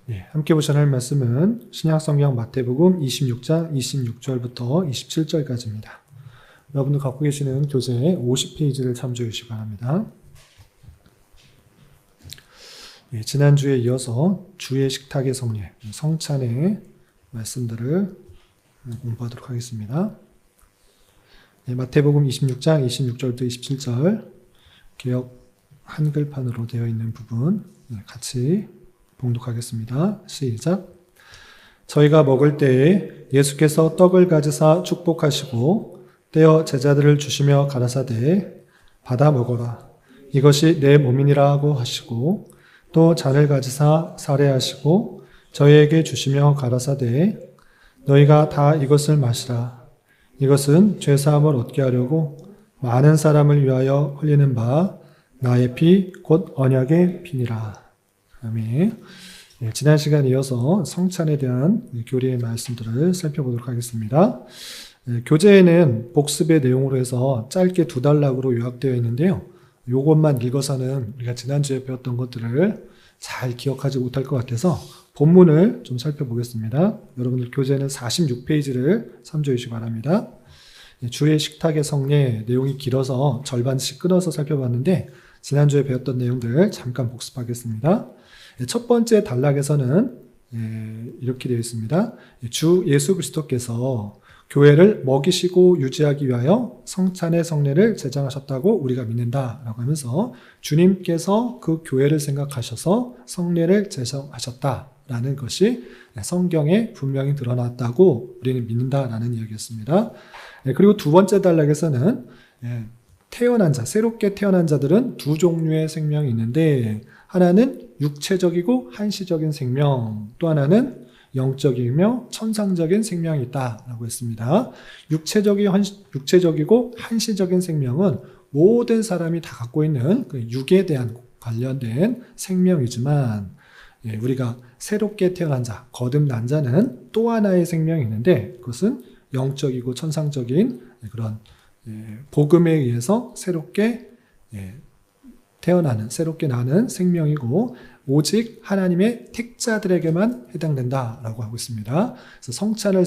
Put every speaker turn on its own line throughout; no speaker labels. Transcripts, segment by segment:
함께 보셔야 할 말씀은 신약성경 마태복음 26장 26절부터 27절까지입니다. 여러분들 갖고 계시는 교재 50페이지를 참조해 주시기 바랍니다. 지난주에 이어서 주의 식탁의 성례, 성찬의 말씀들을 공부하도록 하겠습니다. 마태복음 26장 26절부터 27절 개역 한글판으로 되어 있는 부분 같이 봉독하겠습니다. 시작. 저희가 먹을 때에 예수께서 떡을 가지사 축복하시고 떼어 제자들을 주시며 가라사대 받아 먹어라. 이것이 내 몸이니라 하고 하시고 또 잔을 가지사 사례하시고 저희에게 주시며 가라사대 너희가 다 이것을 마시라. 이것은 죄사함을 얻게 하려고 많은 사람을 위하여 흘리는 바 나의 피 곧 언약의 피니라. 아멘. 지난 시간에 이어서 성찬에 대한 교리의 말씀들을 살펴보도록 하겠습니다. 교재에는 복습의 내용으로 해서 짧게 2단락으로 요약되어 있는데요. 이것만 읽어서는 우리가 지난주에 배웠던 것들을 잘 기억하지 못할 것 같아서 본문을 좀 살펴보겠습니다. 여러분들 교재는 46페이지를 참조해 주시기 바랍니다. 주의 식탁의 성례 내용이 길어서 절반씩 끊어서 살펴봤는데 지난주에 배웠던 내용들 잠깐 복습하겠습니다. 첫 번째 단락에서는 이렇게 되어 있습니다. 주 예수 그리스도께서 교회를 먹이시고 유지하기 위하여 성찬의 성례를 제정하셨다고 우리가 믿는다라고 하면서 주님께서 그 교회를 생각하셔서 성례를 제정하셨다라는 것이 성경에 분명히 드러났다고 우리는 믿는다라는 이야기였습니다. 그리고 두 번째 단락에서는 태어난 자, 새롭게 태어난 자들은 두 종류의 생명이 있는데 하나는 육체적이고 한시적인 생명, 또 하나는 영적이며 천상적인 생명이 있다라고 했습니다. 육체적이고 한시적인 생명은 모든 사람이 다 갖고 있는 그 육에 대한 관련된 생명이지만 우리가 새롭게 태어난 자, 거듭난 자는 또 하나의 생명이 있는데 그것은 영적이고 천상적인 그런 복음에 의해서 새롭게 태어나는, 새롭게 나는 생명이고 오직 하나님의 택자들에게만 해당된다라고 하고 있습니다. 그래서 성찬을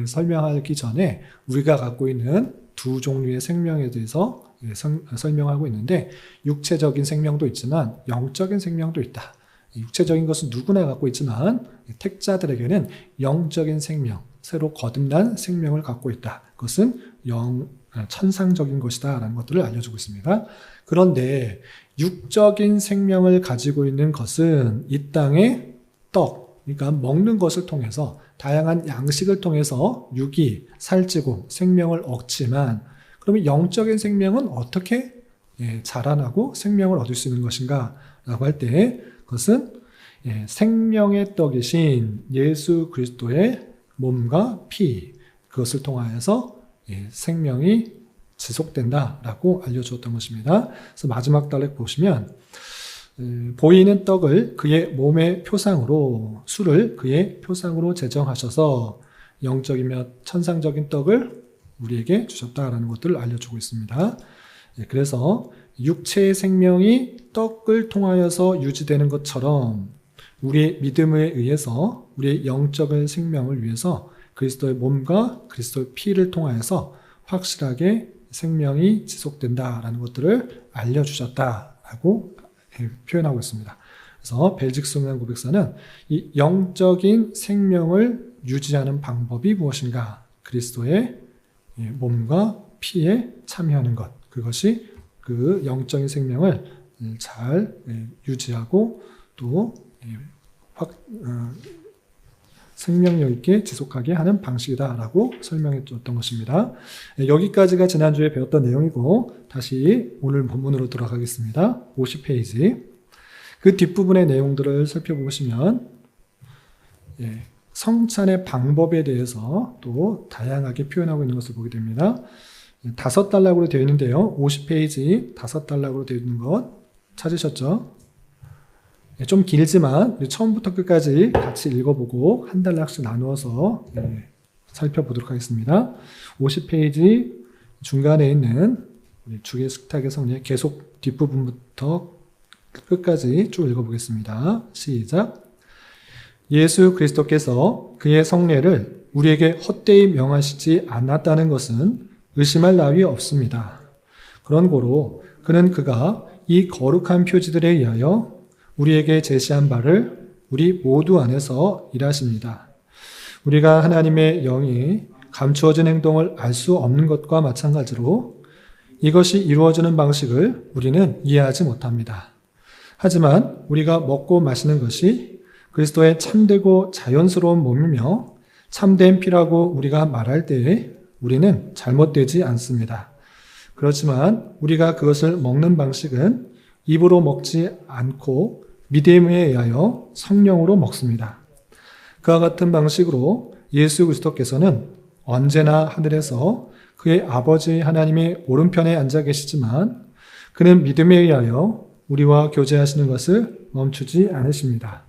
설명하기 전에 우리가 갖고 있는 두 종류의 생명에 대해서 설명하고 있는데 육체적인 생명도 있지만 영적인 생명도 있다. 육체적인 것은 누구나 갖고 있지만 택자들에게는 영적인 생명, 새로 거듭난 생명을 갖고 있다. 그것은 천상적인 것이다 라는 것들을 알려주고 있습니다. 그런데 육적인 생명을 가지고 있는 것은 이 땅의 떡, 그러니까 먹는 것을 통해서 다양한 양식을 통해서 육이 살찌고 생명을 얻지만 그러면 영적인 생명은 어떻게 자라나고 생명을 얻을 수 있는 것인가 라고 할 때 그것은 생명의 떡이신 예수 그리스도의 몸과 피 그것을 통하여서 생명이 지속된다라고 알려주었던 것입니다. 그래서 마지막 단락 보시면 보이는 떡을 그의 몸의 표상으로 술을 그의 표상으로 제정하셔서 영적이며 천상적인 떡을 우리에게 주셨다라는 것들을 알려주고 있습니다. 그래서 육체의 생명이 떡을 통하여서 유지되는 것처럼 우리의 믿음에 의해서 우리의 영적인 생명을 위해서 그리스도의 몸과 그리스도의 피를 통하여서 확실하게 생명이 지속된다라는 것들을 알려주셨다라고 표현하고 있습니다. 그래서 벨직 성경 고백사는 이 영적인 생명을 유지하는 방법이 무엇인가? 그리스도의 몸과 피에 참여하는 것. 그것이 그 영적인 생명을 잘 유지하고 또 생명력 있게 지속하게 하는 방식이다라고 설명해 줬던 것입니다. 여기까지가 지난주에 배웠던 내용이고 다시 오늘 본문으로 돌아가겠습니다. 50페이지. 그 뒷부분의 내용들을 살펴보시면 성찬의 방법에 대해서 또 다양하게 표현하고 있는 것을 보게 됩니다. 5단락으로 되어 있는데요. 50페이지 5단락으로 되어 있는 것 찾으셨죠? 좀 길지만 처음부터 끝까지 같이 읽어보고 한 단락씩 나누어서 살펴보도록 하겠습니다. 50페이지 중간에 있는 주의 식탁의 성례 계속 뒷부분부터 끝까지 쭉 읽어보겠습니다. 시작. 예수 그리스도께서 그의 성례를 우리에게 헛되이 명하시지 않았다는 것은 의심할 나위 없습니다. 그런 고로 그가 이 거룩한 표지들에 의하여 우리에게 제시한 바를 우리 모두 안에서 일하십니다. 우리가 하나님의 영이 감추어진 행동을 알 수 없는 것과 마찬가지로 이것이 이루어지는 방식을 우리는 이해하지 못합니다. 하지만 우리가 먹고 마시는 것이 그리스도의 참되고 자연스러운 몸이며 참된 피라고 우리가 말할 때에 우리는 잘못되지 않습니다. 그렇지만 우리가 그것을 먹는 방식은 입으로 먹지 않고 믿음에 의하여 성령으로 먹습니다. 그와 같은 방식으로 예수 그리스도께서는 언제나 하늘에서 그의 아버지 하나님의 오른편에 앉아 계시지만 그는 믿음에 의하여 우리와 교제하시는 것을 멈추지 않으십니다.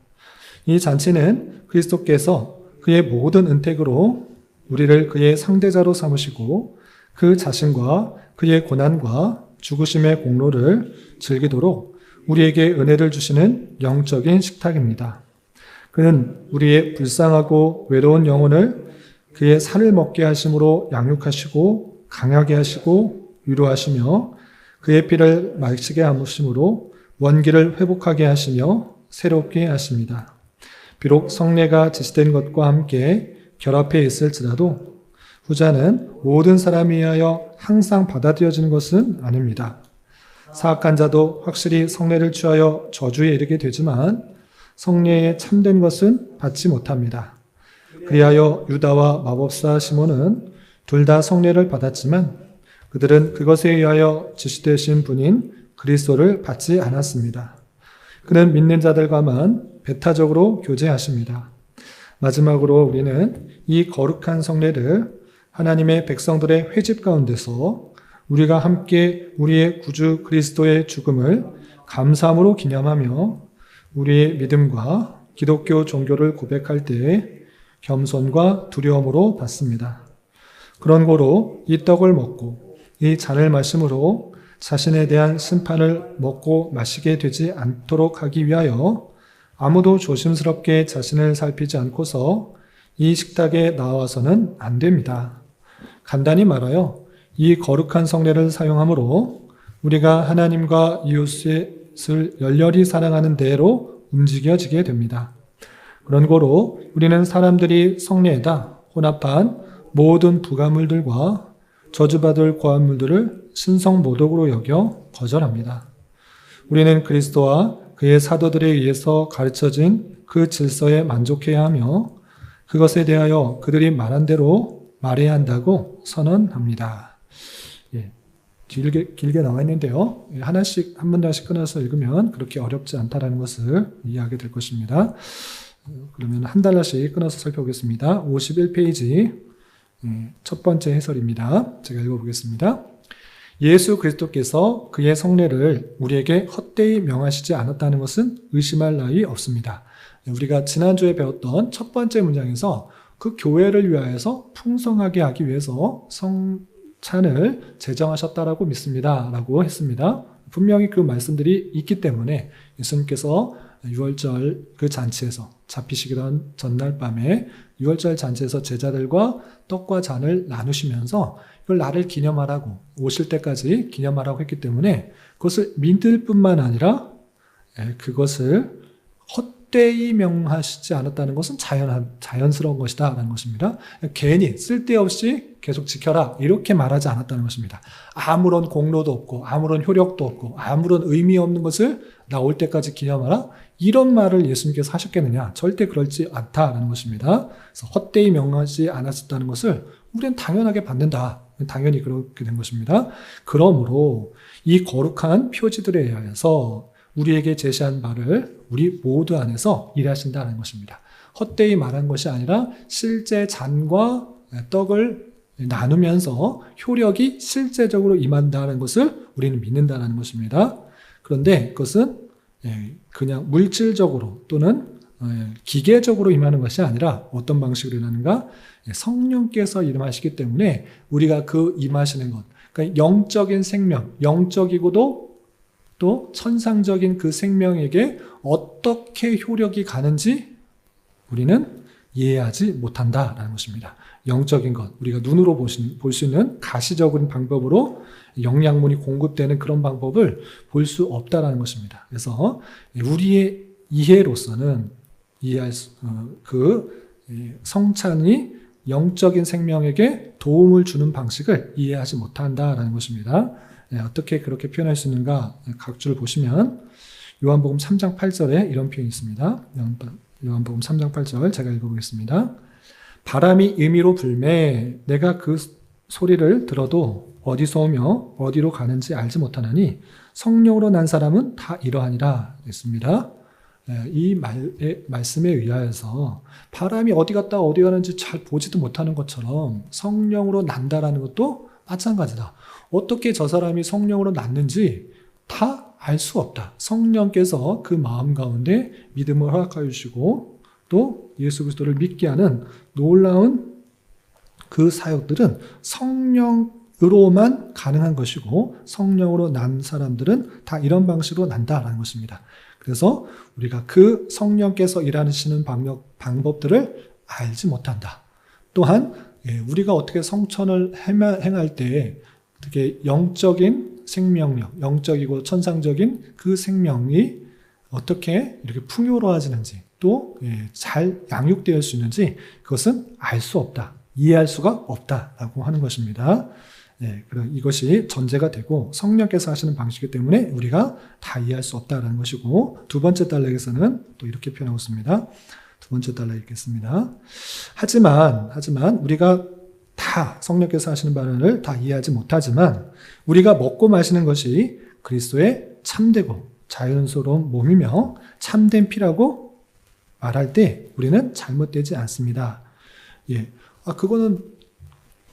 이 잔치는 그리스도께서 그의 모든 은택으로 우리를 그의 상대자로 삼으시고 그 자신과 그의 고난과 죽으심의 공로를 즐기도록 우리에게 은혜를 주시는 영적인 식탁입니다. 그는 우리의 불쌍하고 외로운 영혼을 그의 살을 먹게 하심으로 양육하시고 강하게 하시고 위로하시며 그의 피를 마시게 하심으로 원기를 회복하게 하시며 새롭게 하십니다. 비록 성례가 지시된 것과 함께 결합해 있을지라도 후자는 모든 사람에 의하여 항상 받아들여지는 것은 아닙니다. 사악한 자도 확실히 성례를 취하여 저주에 이르게 되지만 성례에 참된 것은 받지 못합니다. 그리하여 유다와 마법사 시몬은 둘 다 성례를 받았지만 그들은 그것에 의하여 지시되신 분인 그리스도를 받지 않았습니다. 그는 믿는 자들과만 배타적으로 교제하십니다. 마지막으로 우리는 이 거룩한 성례를 하나님의 백성들의 회집 가운데서 우리가 함께 우리의 구주 그리스도의 죽음을 감사함으로 기념하며 우리의 믿음과 기독교 종교를 고백할 때에 겸손과 두려움으로 받습니다. 그런 고로 이 떡을 먹고 이 잔을 마심으로 자신에 대한 심판을 먹고 마시게 되지 않도록 하기 위하여 아무도 조심스럽게 자신을 살피지 않고서 이 식탁에 나와서는 안 됩니다. 간단히 말하여 이 거룩한 성례를 사용함으로 우리가 하나님과 이웃을 열렬히 사랑하는 대로 움직여지게 됩니다. 그런 고로 우리는 사람들이 성례에다 혼합한 모든 부가물들과 저주받을 고한물들을 신성모독으로 여겨 거절합니다. 우리는 그리스도와 그의 사도들에 의해서 가르쳐진 그 질서에 만족해야 하며 그것에 대하여 그들이 말한 대로 말해야 한다고 선언합니다. 길게 나와 있는데요. 하나씩 한 문단씩 끊어서 읽으면 그렇게 어렵지 않다는 것을 이해하게 될 것입니다. 그러면 한 달러씩 끊어서 살펴보겠습니다. 51페이지 첫 번째 해설입니다. 제가 읽어보겠습니다. 예수 그리스도께서 그의 성례를 우리에게 헛되이 명하시지 않았다는 것은 의심할 나위 없습니다. 우리가 지난주에 배웠던 첫 번째 문장에서 그 교회를 위하여서 풍성하게 하기 위해서 성찬을 제정하셨다라고 믿습니다. 라고 했습니다. 분명히 그 말씀들이 있기 때문에 예수님께서 6월절 그 잔치에서 잡히시기 전날 밤에 6월절 잔치에서 제자들과 떡과 잔을 나누시면서 이걸 나를 기념하라고 오실 때까지 기념하라고 했기 때문에 그것을 믿을 뿐만 아니라 그것을 헛되이 명하시지 않았다는 것은 자연스러운 것이다 라는 것입니다. 괜히 쓸데없이 계속 지켜라 이렇게 말하지 않았다는 것입니다. 아무런 공로도 없고 아무런 효력도 없고 아무런 의미 없는 것을 나 올 때까지 기념하라 이런 말을 예수님께서 하셨겠느냐? 절대 그렇지 않다라는 것입니다. 그래서 헛되이 명하지 않았다는 것을 우리는 당연하게 받는다. 당연히 그렇게 된 것입니다. 그러므로 이 거룩한 표지들에 의하여서 우리에게 제시한 바를 우리 모두 안에서 일하신다는 것입니다. 헛되이 말한 것이 아니라 실제 잔과 떡을 나누면서 효력이 실제적으로 임한다는 것을 우리는 믿는다는 것입니다. 그런데 그것은 그냥 물질적으로 또는 기계적으로 임하는 것이 아니라 어떤 방식으로 임하는가? 성령께서 임하시기 때문에 우리가 그 임하시는 것, 그러니까 영적인 생명, 영적이고도 또 천상적인 그 생명에게 어떻게 효력이 가는지 우리는 이해하지 못한다라는 것입니다. 영적인 것, 우리가 눈으로 볼 수 있는 가시적인 방법으로 영양분이 공급되는 그런 방법을 볼 수 없다라는 것입니다. 그래서 우리의 이해로서는 성찬이 영적인 생명에게 도움을 주는 방식을 이해하지 못한다라는 것입니다. 어떻게 그렇게 표현할 수 있는가 각주를 보시면 요한복음 3장 8절에 이런 표현이 있습니다. 요한복음 3장 8절 제가 읽어보겠습니다. 바람이 임의로 불매 내가 그 소리를 들어도 어디서 오며 어디로 가는지 알지 못하나니 성령으로 난 사람은 다 이러하니라 했습니다. 이 말씀에 의하여서 바람이 어디 갔다 어디 가는지 잘 보지도 못하는 것처럼 성령으로 난다라는 것도 마찬가지다. 어떻게 저 사람이 성령으로 났는지 다 알 수 없다. 성령께서 그 마음 가운데 믿음을 허락하여 주시고 또 예수 그리스도를 믿게 하는 놀라운 그 사역들은 성령으로만 가능한 것이고 성령으로 난 사람들은 다 이런 방식으로 난다라는 것입니다. 그래서 우리가 그 성령께서 일하시는 방법들을 알지 못한다. 또한 우리가 어떻게 성천을 행할 때 어떻게 영적인 생명력, 영적이고 천상적인 그 생명이 어떻게 이렇게 풍요로워지는지 또 잘 양육될 수 있는지 그것은 알 수 없다. 이해할 수가 없다라고 하는 것입니다. 그럼 이것이 전제가 되고 성령께서 하시는 방식이기 때문에 우리가 다 이해할 수 없다라는 것이고 두 번째 단락에서는 또 이렇게 표현하고 있습니다. 두 번째 단락 읽겠습니다. 하지만 우리가 다 성령께서 하시는 바를 다 이해하지 못하지만 우리가 먹고 마시는 것이 그리스도의 참되고 자연스러운 몸이며 참된 피라고 말할 때 우리는 잘못되지 않습니다. 그거는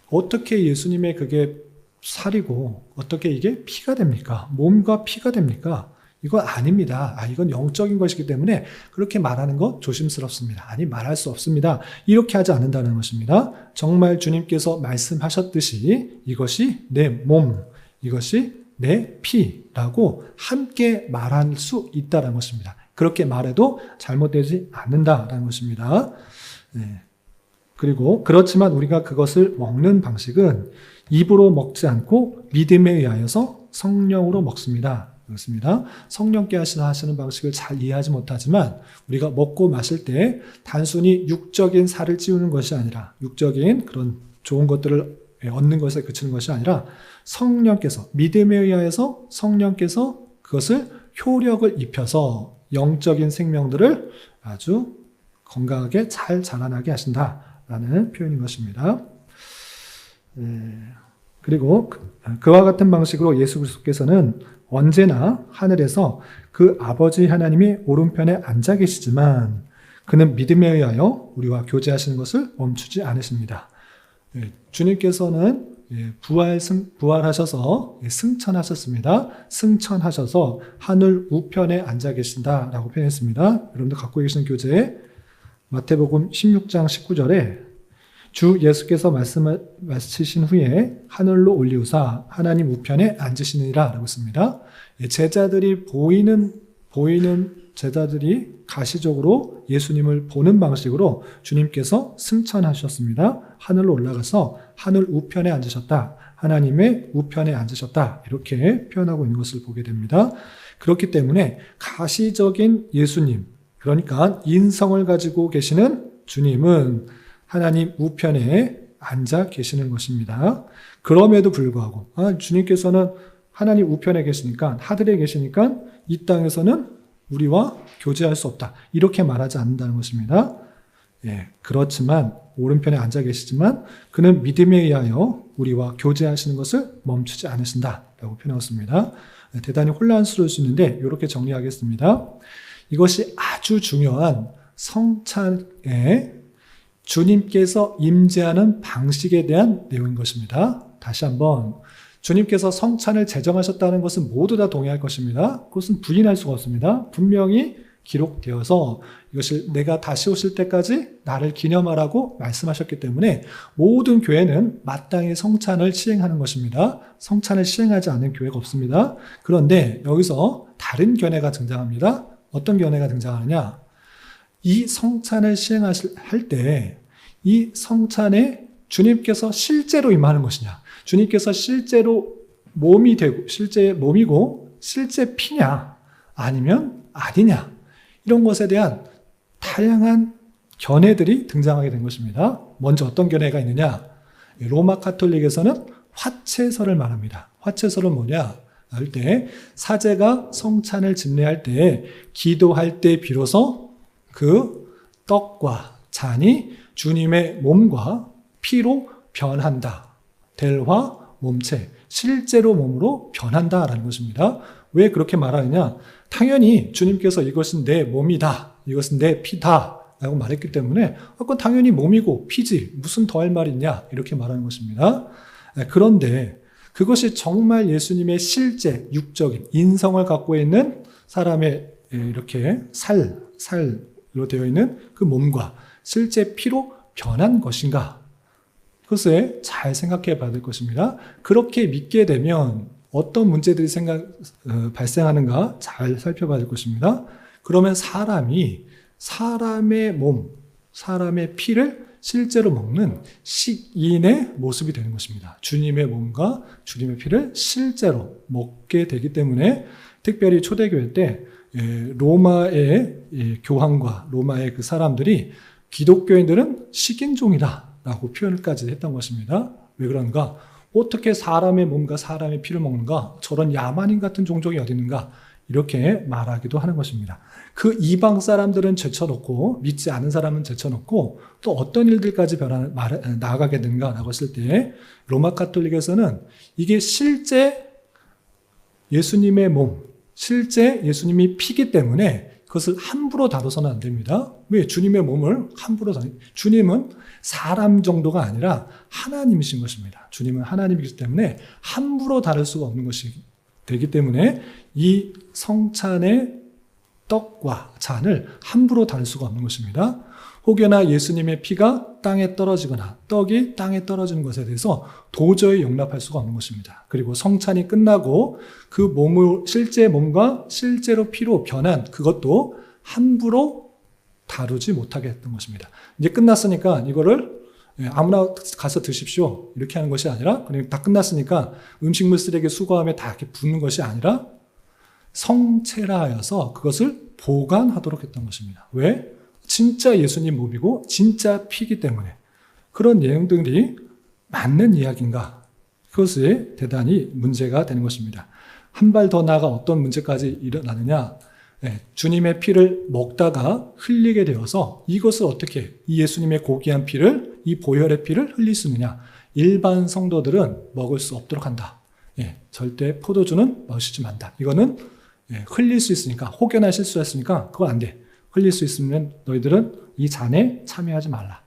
어떻게 예수님의 그게 살이고 어떻게 이게 피가 됩니까? 몸과 피가 됩니까? 이건 아닙니다. 이건 영적인 것이기 때문에 그렇게 말하는 것 조심스럽습니다. 아니, 말할 수 없습니다. 이렇게 하지 않는다는 것입니다. 정말 주님께서 말씀하셨듯이 이것이 내 몸, 이것이 내 피라고 함께 말할 수 있다는 것입니다. 그렇게 말해도 잘못되지 않는다라는 것입니다. 그리고 그렇지만 우리가 그것을 먹는 방식은 입으로 먹지 않고 믿음에 의하여서 성령으로 먹습니다. 그렇습니다. 성령께 하시는 방식을 잘 이해하지 못하지만 우리가 먹고 마실 때 단순히 육적인 살을 찌우는 것이 아니라 육적인 그런 좋은 것들을 얻는 것에 그치는 것이 아니라 성령께서 믿음에 의하여서 성령께서 그것을 효력을 입혀서 영적인 생명들을 아주 건강하게 잘 자라나게 하신다라는 표현인 것입니다. 그리고 그와 같은 방식으로 예수 그리스도께서는 언제나 하늘에서 그 아버지 하나님이 오른편에 앉아 계시지만 그는 믿음에 의하여 우리와 교제하시는 것을 멈추지 않으십니다. 주님께서는 부활하셔서 승천하셨습니다. 승천하셔서 하늘 우편에 앉아 계신다라고 표현했습니다. 여러분들 갖고 계시는 교재에 마태복음 16장 19절에 주 예수께서 말씀을 마치신 후에 하늘로 올리우사 하나님 우편에 앉으시니라 라고 했습니다. 제자들이 보이는 제자들이 가시적으로 예수님을 보는 방식으로 주님께서 승천하셨습니다. 하늘로 올라가서 하늘 우편에 앉으셨다. 하나님의 우편에 앉으셨다. 이렇게 표현하고 있는 것을 보게 됩니다. 그렇기 때문에 가시적인 예수님, 그러니까 인성을 가지고 계시는 주님은 하나님 우편에 앉아 계시는 것입니다. 그럼에도 불구하고 주님께서는 하나님 우편에 계시니까 하늘에 계시니까 이 땅에서는 우리와 교제할 수 없다. 이렇게 말하지 않는다는 것입니다. 그렇지만 오른편에 앉아 계시지만 그는 믿음에 의하여 우리와 교제하시는 것을 멈추지 않으신다라고 표현했습니다. 대단히 혼란스러울 수 있는데 이렇게 정리하겠습니다. 이것이 아주 중요한 성찬에 주님께서 임재하는 방식에 대한 내용인 것입니다. 다시 한번 주님께서 성찬을 제정하셨다는 것은 모두 다 동의할 것입니다. 그것은 부인할 수가 없습니다. 분명히 기록되어서 이것을 내가 다시 오실 때까지 나를 기념하라고 말씀하셨기 때문에 모든 교회는 마땅히 성찬을 시행하는 것입니다. 성찬을 시행하지 않는 교회가 없습니다. 그런데 여기서 다른 견해가 등장합니다. 어떤 견해가 등장하느냐? 이 성찬을 시행할 때 이 성찬에 주님께서 실제로 임하는 것이냐, 주님께서 실제로 몸이 되고 실제 몸이고 실제 피냐 아니면 아니냐, 이런 것에 대한 다양한 견해들이 등장하게 된 것입니다. 먼저 어떤 견해가 있느냐, 로마 가톨릭에서는 화채설을 말합니다. 화채설은 뭐냐 할 때, 사제가 성찬을 집례할 때 기도할 때 비로소 그 떡과 잔이 주님의 몸과 피로 변한다. 델화 몸체, 실제로 몸으로 변한다라는 것입니다. 왜 그렇게 말하느냐, 당연히 주님께서 이것은 내 몸이다, 이것은 내 피다 라고 말했기 때문에 그건 당연히 몸이고 피지, 무슨 더 할 말이 있냐, 이렇게 말하는 것입니다. 그런데 그것이 정말 예수님의 실제 육적인 인성을 갖고 있는 사람의 이렇게 살로 되어 있는 그 몸과 실제 피로 변한 것인가, 그것을 잘 생각해 봐야 될 것입니다. 그렇게 믿게 되면 어떤 문제들이 발생하는가 잘 살펴봐야 될 것입니다. 그러면 사람의 몸, 사람의 피를 실제로 먹는 식인의 모습이 되는 것입니다. 주님의 몸과 주님의 피를 실제로 먹게 되기 때문에, 특별히 초대교회 때 로마의 교황과 로마의 그 사람들이 기독교인들은 식인종이다라고 표현까지 했던 것입니다. 왜 그런가? 어떻게 사람의 몸과 사람의 피를 먹는가? 저런 야만인 같은 종족이 어디 있는가? 이렇게 말하기도 하는 것입니다. 그 이방 사람들은 제쳐놓고 믿지 않은 사람은 제쳐놓고 또 어떤 일들까지 나아가게 되는가라고 했을 때, 로마 가톨릭에서는 이게 실제 예수님의 몸, 실제 예수님이 피기 때문에 그것을 함부로 다뤄서는 안 됩니다. 왜? 주님의 몸을 함부로 주님은 사람 정도가 아니라 하나님이신 것입니다. 주님은 하나님이기 때문에 함부로 다룰 수가 없는 것이 되기 때문에 이 성찬의 떡과 잔을 함부로 다룰 수가 없는 것입니다. 혹여나 예수님의 피가 땅에 떨어지거나 떡이 땅에 떨어지는 것에 대해서 도저히 용납할 수가 없는 것입니다. 그리고 성찬이 끝나고 그 몸을 실제 몸과 실제로 피로 변한 그것도 함부로 다루지 못하게 했던 것입니다. 이제 끝났으니까 이거를 아무나 가서 드십시오, 이렇게 하는 것이 아니라, 그냥 다 끝났으니까 음식물 쓰레기 수거함에 다 이렇게 붓는 것이 아니라 성체라 하여서 그것을 보관하도록 했던 것입니다. 왜? 진짜 예수님 몸이고 진짜 피기 때문에. 그런 내용들이 맞는 이야기인가? 그것이 대단히 문제가 되는 것입니다. 한 발 더 나아가 어떤 문제까지 일어나느냐? 주님의 피를 먹다가 흘리게 되어서 이것을 어떻게, 이 예수님의 고귀한 피를, 이 보혈의 피를 흘릴 수 있느냐? 일반 성도들은 먹을 수 없도록 한다. 절대 포도주는 마시지 말다. 이거는 흘릴 수 있으니까, 혹여나 실수했으니까 그거 안 돼. 흘릴 수 있으면 너희들은 이 잔에 참여하지 말라.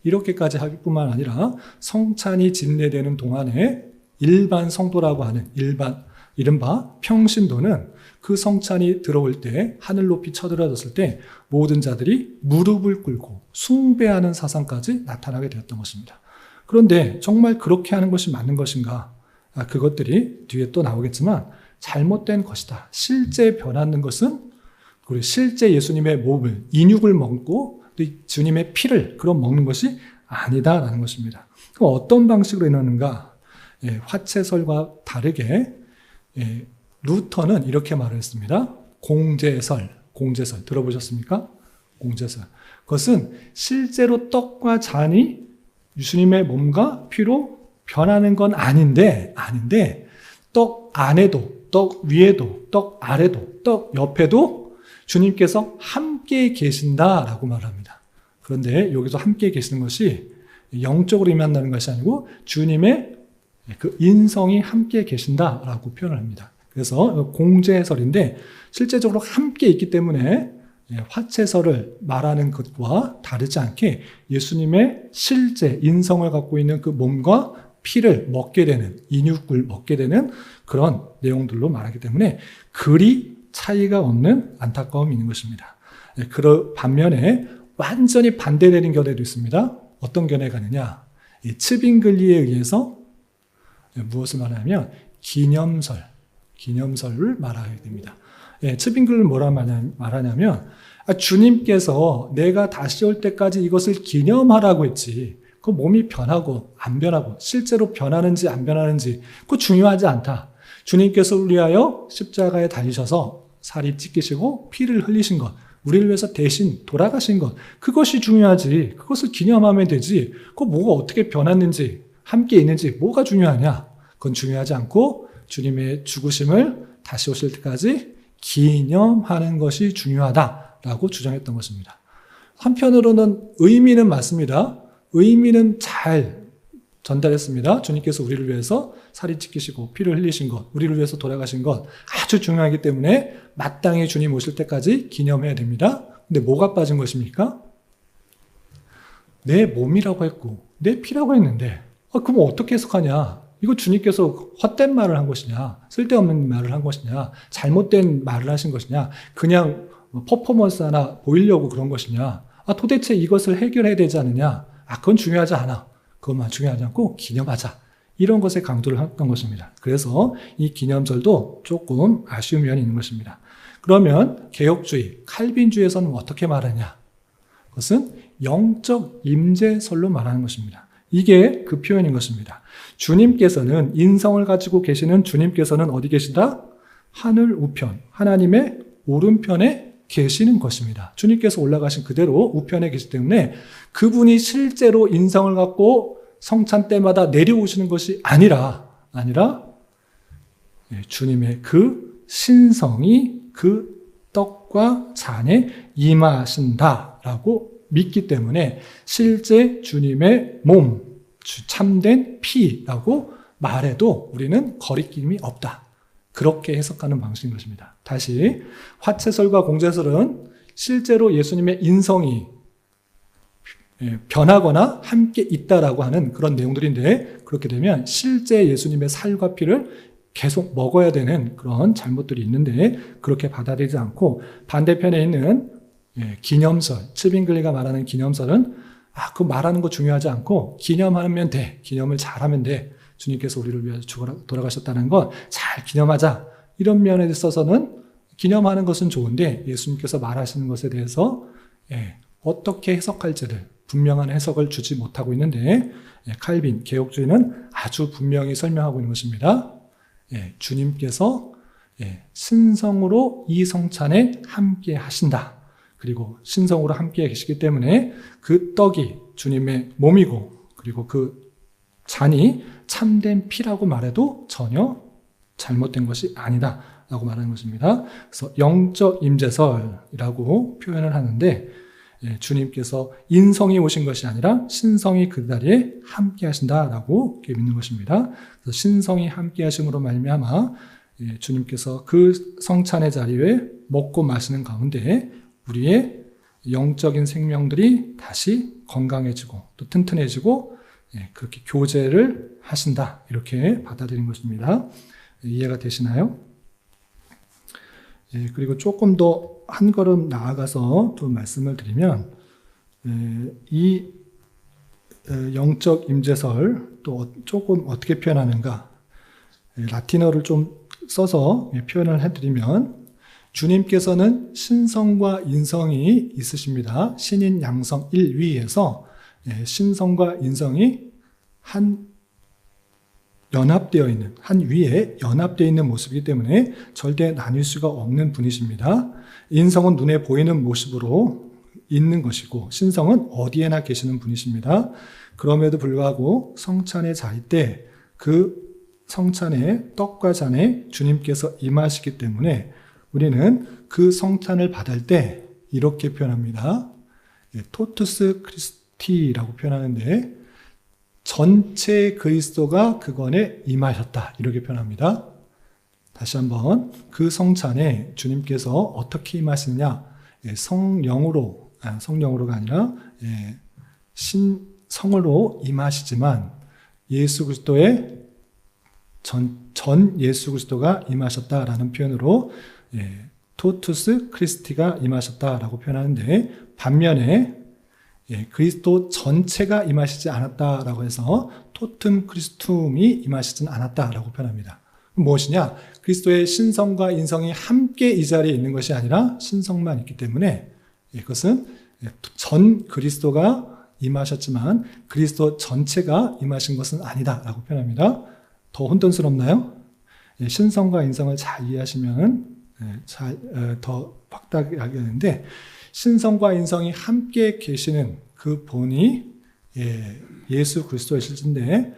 이렇게까지 하기 뿐만 아니라 성찬이 집례되는 동안에 일반 성도라고 하는 이른바 평신도는 그 성찬이 들어올 때, 하늘 높이 쳐들어졌을 때 모든 자들이 무릎을 꿇고 숭배하는 사상까지 나타나게 되었던 것입니다. 그런데 정말 그렇게 하는 것이 맞는 것인가? 그것들이 뒤에 또 나오겠지만 잘못된 것이다. 실제 변하는 것은, 그리고 실제 예수님의 몸을, 인육을 먹고 주님의 피를 그럼 먹는 것이 아니다라는 것입니다. 그럼 어떤 방식으로 일어나는가? 화채설과 다르게 루터는 이렇게 말을 했습니다. 공제설 들어보셨습니까? 공제설. 그것은 실제로 떡과 잔이 예수님의 몸과 피로 변하는 건 아닌데 떡 안에도, 떡 위에도, 떡 아래도, 떡 옆에도 주님께서 함께 계신다라고 말합니다. 그런데 여기서 함께 계시는 것이 영적으로 임한다는 것이 아니고 주님의 그 인성이 함께 계신다라고 표현을 합니다. 그래서 공제설인데 실제적으로 함께 있기 때문에 화채설을 말하는 것과 다르지 않게 예수님의 실제 인성을 갖고 있는 그 몸과 피를 먹게 되는, 인육을 먹게 되는 그런 내용들로 말하기 때문에 그리 차이가 없는 안타까움이 있는 것입니다. 그 반면에 완전히 반대되는 견해도 있습니다. 어떤 견해가 있느냐? 츠빙글리에 의해서 무엇을 말하냐면 기념설을 말하게 됩니다. 츠빙글은 뭐라 말하냐면 주님께서 내가 다시 올 때까지 이것을 기념하라고 했지. 그 몸이 변하고 안 변하고 실제로 변하는지 안 변하는지 그거 중요하지 않다. 주님께서 우리 위하여 십자가에 달리셔서 살이 찢기시고 피를 흘리신 것, 우리를 위해서 대신 돌아가신 것, 그것이 중요하지. 그것을 기념하면 되지. 그거 뭐가 어떻게 변했는지, 함께 있는지 뭐가 중요하냐. 그건 중요하지 않고 주님의 죽으심을 다시 오실 때까지 기념하는 것이 중요하다라고 주장했던 것입니다. 한편으로는 의미는 맞습니다. 의미는 잘 전달했습니다. 주님께서 우리를 위해서 살이 찢기시고 피를 흘리신 것, 우리를 위해서 돌아가신 것 아주 중요하기 때문에 마땅히 주님 오실 때까지 기념해야 됩니다. 근데 뭐가 빠진 것입니까? 내 몸이라고 했고 내 피라고 했는데 그럼 어떻게 해석하냐? 이거 주님께서 헛된 말을 한 것이냐? 쓸데없는 말을 한 것이냐? 잘못된 말을 하신 것이냐? 그냥 퍼포먼스 하나 보이려고 그런 것이냐? 도대체 이것을 해결해야 되지 않느냐? 그건 중요하지 않아. 그것만 중요하지 않고 기념하자. 이런 것에 강조를 했던 것입니다. 그래서 이 기념절도 조금 아쉬운 면이 있는 것입니다. 그러면 개혁주의, 칼빈주의에서는 어떻게 말하냐? 그것은 영적 임재설로 말하는 것입니다. 이게 그 표현인 것입니다. 주님께서는 인성을 가지고 계시는 주님께서는 어디 계시다? 하늘 우편, 하나님의 오른편에 계시는 것입니다. 주님께서 올라가신 그대로 우편에 계시기 때문에 그분이 실제로 인성을 갖고 성찬 때마다 내려오시는 것이 아니라 주님의 그 신성이 그 떡과 잔에 임하신다라고 믿기 때문에 실제 주님의 몸, 참된 피라고 말해도 우리는 거리낌이 없다. 그렇게 해석하는 방식인 것입니다. 다시 화채설과 공제설은 실제로 예수님의 인성이 변하거나 함께 있다라고 하는 그런 내용들인데 그렇게 되면 실제 예수님의 살과 피를 계속 먹어야 되는 그런 잘못들이 있는데 그렇게 받아들이지 않고 반대편에 있는 기념설, 츠빙글리가 말하는 기념설은 그 말하는 거 중요하지 않고 기념하면 돼. 기념을 잘하면 돼. 주님께서 우리를 위해서 돌아가셨다는 것 잘 기념하자. 이런 면에 있어서는 기념하는 것은 좋은데 예수님께서 말하시는 것에 대해서 어떻게 해석할지를 분명한 해석을 주지 못하고 있는데 칼빈, 개혁주의는 아주 분명히 설명하고 있는 것입니다. 주님께서 신성으로 이 성찬에 함께 하신다. 그리고 신성으로 함께 계시기 때문에 그 떡이 주님의 몸이고 그리고 그 잔이 참된 피라고 말해도 전혀 잘못된 것이 아니다 라고 말하는 것입니다. 그래서 영적 임재설이라고 표현을 하는데 주님께서 인성이 오신 것이 아니라 신성이 그 자리에 함께 하신다라고 믿는 것입니다. 그래서 신성이 함께 하심으로 말미암아 주님께서 그 성찬의 자리에 먹고 마시는 가운데 우리의 영적인 생명들이 다시 건강해지고 또 튼튼해지고 그렇게 교제를 하신다 이렇게 받아들인 것입니다. 이해가 되시나요? 그리고 조금 더 한 걸음 나아가서 또 말씀을 드리면 이 영적 임재설 또 조금 어떻게 표현하는가 라틴어를 좀 써서 표현을 해드리면 주님께서는 신성과 인성이 있으십니다. 신인 양성 1위에서 신성과 인성이 연합되어 있는, 한 위에 연합되어 있는 모습이기 때문에 절대 나뉠 수가 없는 분이십니다. 인성은 눈에 보이는 모습으로 있는 것이고 신성은 어디에나 계시는 분이십니다. 그럼에도 불구하고 성찬의 자리 때 그 성찬의 떡과 잔에 주님께서 임하시기 때문에 우리는 그 성찬을 받을 때 이렇게 표현합니다. 토투스 크리스티라고 표현하는데 전체 그리스도가 그건에 임하셨다 이렇게 표현합니다. 다시 한번 그 성찬에 주님께서 어떻게 임하시느냐 성령으로가 아니라 신성으로 임하시지만 예수 그리스도의 전 예수 그리스도가 임하셨다라는 표현으로 토투스 크리스티가 임하셨다라고 표현하는데 반면에 그리스도 전체가 임하시지 않았다라고 해서 토튼 크리스툼이 임하시진 않았다라고 표현합니다. 무엇이냐? 그리스도의 신성과 인성이 함께 이 자리에 있는 것이 아니라 신성만 있기 때문에 이것은 전 그리스도가 임하셨지만 그리스도 전체가 임하신 것은 아니다라고 표현합니다. 더 혼돈스럽나요? 신성과 인성을 잘 이해하시면 더 확답하게 되는데, 신성과 인성이 함께 계시는 그 본이 예수 그리스도이실진데,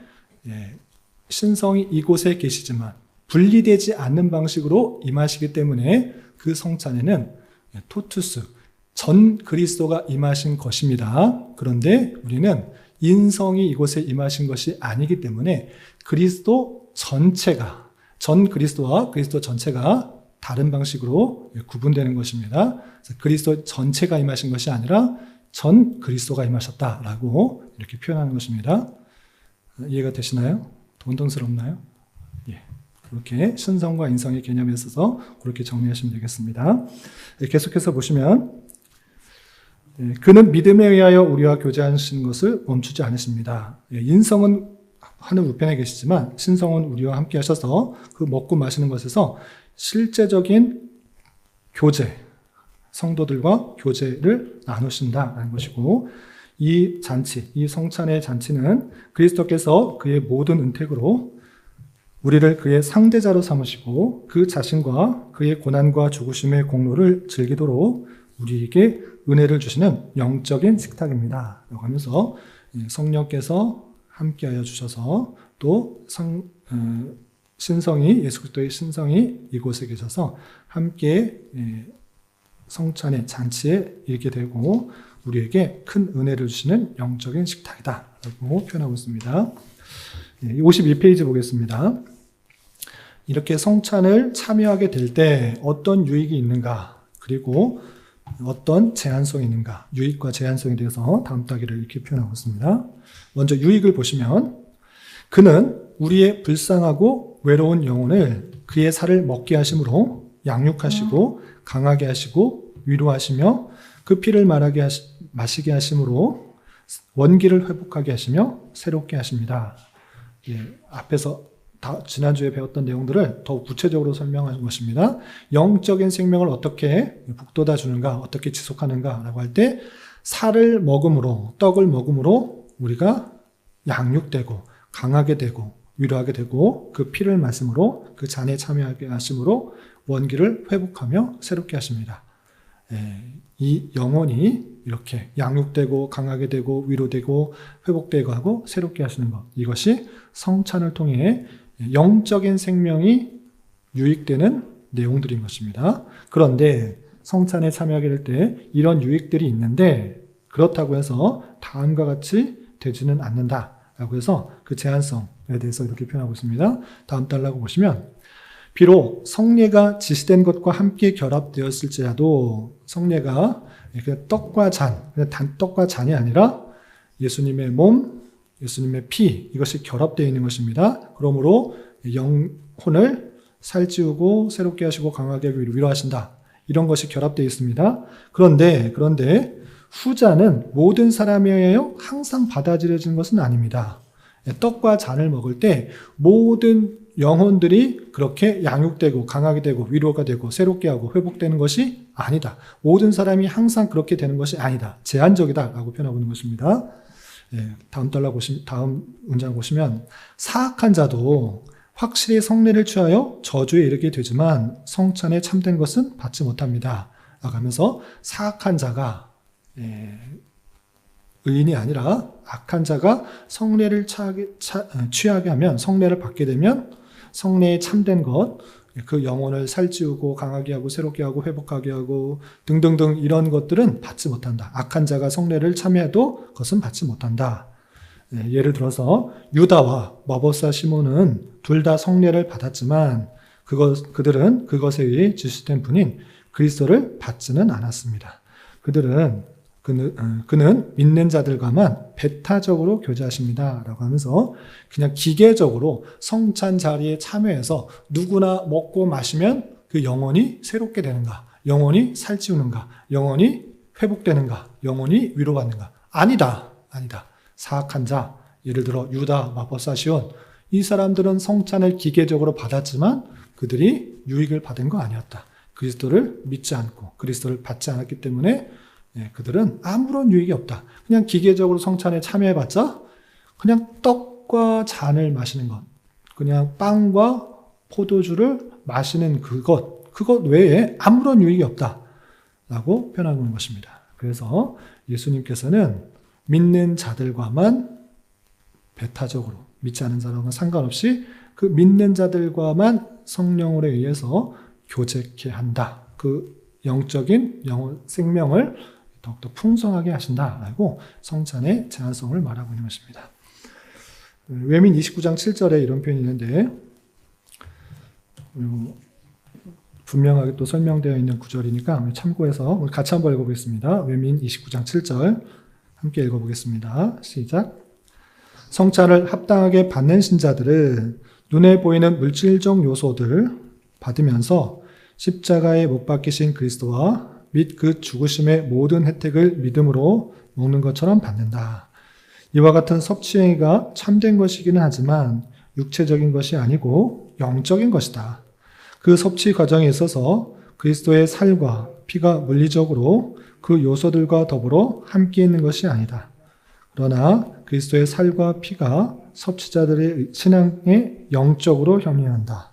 신성이 이곳에 계시지만 분리되지 않는 방식으로 임하시기 때문에 그 성찬에는 토투스, 전 그리스도가 임하신 것입니다. 그런데 우리는 인성이 이곳에 임하신 것이 아니기 때문에 그리스도 전체가, 전 그리스도와 그리스도 전체가 다른 방식으로 구분되는 것입니다. 그리스도 전체가 임하신 것이 아니라 전 그리스도가 임하셨다라고 이렇게 표현하는 것입니다. 이해가 되시나요? 혼돈스럽나요? 예. 그렇게 신성과 인성의 개념에 있어서 그렇게 정리하시면 되겠습니다. 계속해서 보시면, 그는 믿음에 의하여 우리와 교제하신 것을 멈추지 않으십니다. 인성은 하늘 우편에 계시지만 신성은 우리와 함께 하셔서 그 먹고 마시는 것에서 실제적인 교제, 성도들과 교제를 나누신다는 것이고, 이 잔치, 이 성찬의 잔치는 그리스도께서 그의 모든 은택으로 우리를 그의 상대자로 삼으시고 그 자신과 그의 고난과 죽으심의 공로를 즐기도록 우리에게 은혜를 주시는 영적인 식탁입니다. 라고 하면서 성령께서 함께하여 주셔서 또 신성이, 예수 그리스도의 신성이 이곳에 계셔서 함께 성찬의 잔치에 이르게 되고 우리에게 큰 은혜를 주시는 영적인 식탁이다 라고 표현하고 있습니다. 52페이지 보겠습니다. 이렇게 성찬을 참여하게 될 때 어떤 유익이 있는가, 그리고 어떤 제한성이 있는가, 유익과 제한성에 대해서 다음 따기를 이렇게 표현하고 있습니다. 먼저 유익을 보시면, 그는 우리의 불쌍하고 외로운 영혼을 그의 살을 먹게 하심으로 양육하시고 강하게 하시고 위로하시며 그 피를 마시게 하심으로 원기를 회복하게 하시며 새롭게 하십니다. 앞에서 지난주에 배웠던 내용들을 더 구체적으로 설명하는 것입니다. 영적인 생명을 어떻게 북돋아 주는가, 어떻게 지속하는가 라고 할 때, 살을 먹음으로, 떡을 먹음으로 우리가 양육되고 강하게 되고 위로하게 되고, 그 피를 마심으로, 그 잔에 참여하게 하심으로 원기를 회복하며 새롭게 하십니다. 이 영혼이 이렇게 양육되고 강하게 되고 위로되고 회복되고 하고 새롭게 하시는 것, 이것이 성찬을 통해 영적인 생명이 유익되는 내용들인 것입니다. 그런데 성찬에 참여하게 될 때 이런 유익들이 있는데, 그렇다고 해서 다음과 같이 되지는 않는다라고 해서 그 제한성에 대해서 이렇게 표현하고 있습니다. 다음 달라고 보시면, 비록 성례가 지시된 것과 함께 결합되었을지라도 성례가 떡과 잔, 단떡과 잔이 아니라 예수님의 몸, 예수님의 피, 이것이 결합되어 있는 것입니다. 그러므로 영혼을 살찌우고 새롭게 하시고 강하게 위로하신다, 이런 것이 결합되어 있습니다. 그런데 후자는 모든 사람에 의하여 항상 받아들여지는 것은 아닙니다. 떡과 잔을 먹을 때 모든 영혼들이 그렇게 양육되고 강하게 되고 위로가 되고 새롭게 하고 회복되는 것이 아니다. 모든 사람이 항상 그렇게 되는 것이 아니다. 제한적이다 라고 표현하고 있는 것입니다. 다음 문장 보시면, 사악한 자도 확실히 성례를 취하여 저주에 이르게 되지만 성찬에 참된 것은 받지 못합니다 라고 하면서, 사악한 자가 의인이 아니라 악한 자가 성례를 취하게 하면, 성례를 받게 되면 성례에 참된 것, 그 영혼을 살찌우고 강하게 하고 새롭게 하고 회복하게 하고 등등등 이런 것들은 받지 못한다. 악한 자가 성례를 참여해도 그것은 받지 못한다. 예를 들어서 유다와 마법사 시몬은 둘 다 성례를 받았지만 그들은 그것에 의해 지시된 분인 그리스도를 받지는 않았습니다. 그는 믿는 자들과만 배타적으로 교제하십니다 라고 하면서, 그냥 기계적으로 성찬 자리에 참여해서 누구나 먹고 마시면 그 영혼이 새롭게 되는가, 영혼이 살찌우는가, 영혼이 회복되는가, 영혼이 위로받는가? 아니다. 사악한 자, 예를 들어 유다, 마법사 시온, 이 사람들은 성찬을 기계적으로 받았지만 그들이 유익을 받은 거 아니었다. 그리스도를 믿지 않고 그리스도를 받지 않았기 때문에 그들은 아무런 유익이 없다. 그냥 기계적으로 성찬에 참여해봤자 그냥 떡과 잔을 마시는 것, 그냥 빵과 포도주를 마시는 그것 외에 아무런 유익이 없다 라고 표현하는 것입니다. 그래서 예수님께서는 믿는 자들과만 배타적으로, 믿지 않은 사람과 상관없이 그 믿는 자들과만 성령으로 의해서 교제케 한다. 그 영적인 생명을 더욱더 풍성하게 하신다라고 성찬의 제한성을 말하고 있는 것입니다. 외민 29장 7절에 이런 표현이 있는데 분명하게 또 설명되어 있는 구절이니까 참고해서 같이 한번 읽어보겠습니다. 외민 29장 7절 함께 읽어보겠습니다. 시작. 성찬을 합당하게 받는 신자들은 눈에 보이는 물질적 요소들 받으면서 십자가에 못 박히신 그리스도와 및 그 죽으심의 모든 혜택을 믿음으로 먹는 것처럼 받는다. 이와 같은 섭취 행위가 참된 것이기는 하지만 육체적인 것이 아니고 영적인 것이다. 그 섭취 과정에 있어서 그리스도의 살과 피가 물리적으로 그 요소들과 더불어 함께 있는 것이 아니다. 그러나 그리스도의 살과 피가 섭취자들의 신앙에 영적으로 협력한다.